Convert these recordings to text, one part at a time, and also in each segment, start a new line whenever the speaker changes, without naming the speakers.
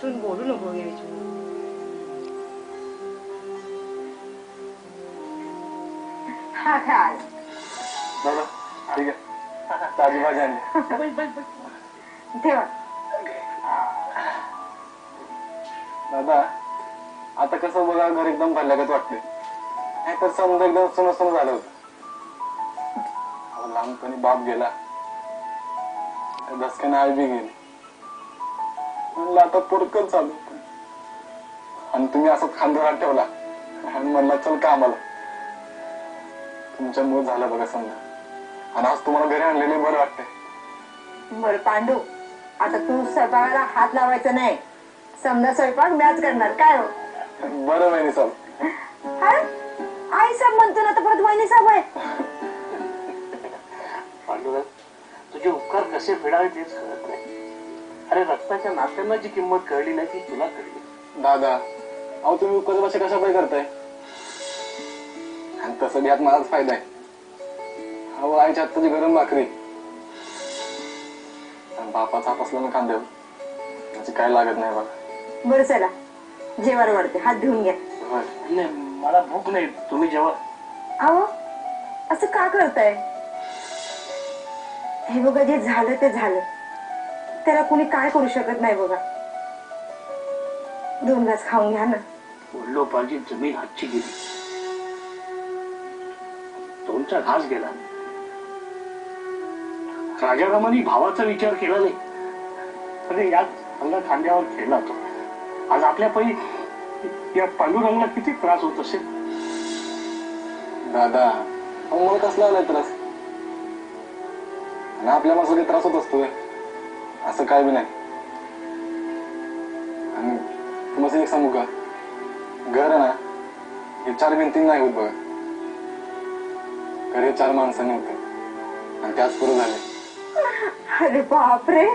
सून बोलू नको गे विचार हा खाल
दादा ठीक आहे ताजी भाजी आणली
ठेवा
दादा आता कसं बघा घर एकदम भरल्यागत वाटते नाही तर समजा एकदम सुन झालं होतं लहानपणी बाप गेला धसक्याने आई बी गेली म्हणलं आता पोरकच चालू आणि तुम्ही असंच खांद्यावर ठेवला आणि म्हणला चल कामाला तुमच्यामुळे झालं बघा समजा आणि आज तुम्हाला घरी आणलेले बरं वाटते
बर पांडू आता तू स्वयंपाकाला हात लावायचा नाही समजा स्वयंपाक मॅच करणार काय हो
बरं वहिनी साहेब
आई साहेब म्हणतो ना तर परत वहिनी साहेब आहे
पांडुरंग तुझे उपकार कसे फेडावे तेच कळत नाही अरे रक्ताच्या नात्यांना जी किंमत कळली नाही ती तुला कळली
दादा अहो तुम्ही उपकार भाषा कशा पाय करताय आणि तसं यात माझाच फायदा आहे अहो आईच्या हाताची गरम भाकरी बापाचा हात असला ना खांद्यावर त्याची काय लागत नाही बघा
बरं चला जेवार वाढते हात धुवून घ्या
नाही मला भूक नाही तुम्ही जेव्हा
अहो असं का करताय हे बघा जे झालं ते झालं त्याला कुणी काय करू शकत नाही बघा 2 घास खाऊन घ्या ना
वडिलोपार्जित जमीन हातची गेली 2चा घास गेला राजारामांनी भावाचा विचार केला नाही अरे यात अंगा खांद्यावर खेळला तो आज आपल्या पायी या पांडुरंगाला किती त्रास होत असेल
दादा मला कसला आलाय त्रास आणि आपल्या माणसाला त्रास होत असतोय असं काय बी नाही आणि तुम्हाला एक सांगू का घर आहे ना हे 4 भिंती नाही होत बघा घर हे 4 माणसांनी होते आणि त्याच पुरं झाले
अरे बापरे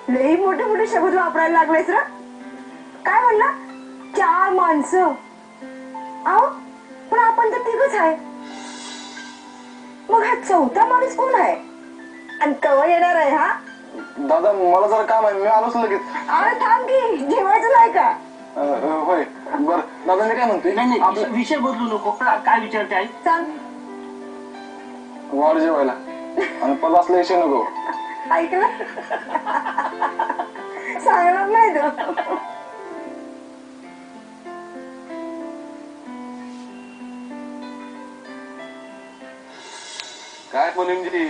लई मोठे मोठे शब्द वापरायला लागलेस रा काय म्हणला 4 माणसं अहो पण आपण तर 3च आहे मग हा 4था माणूस कोण आहे आणि कवा येणार आहे हा
दादा मला जरा काम आहे मी आलोच लगेच
अरे थांब की जेवायचं नाही का
होय बर दादा मी काय म्हणतोय
नाही नाही विषय बदलू नको काय विचारते आई
सांग
वाढ जेवायला आणि पल असला विषय नको
ऐकलं सांगणार नाही तो
काय मुलींची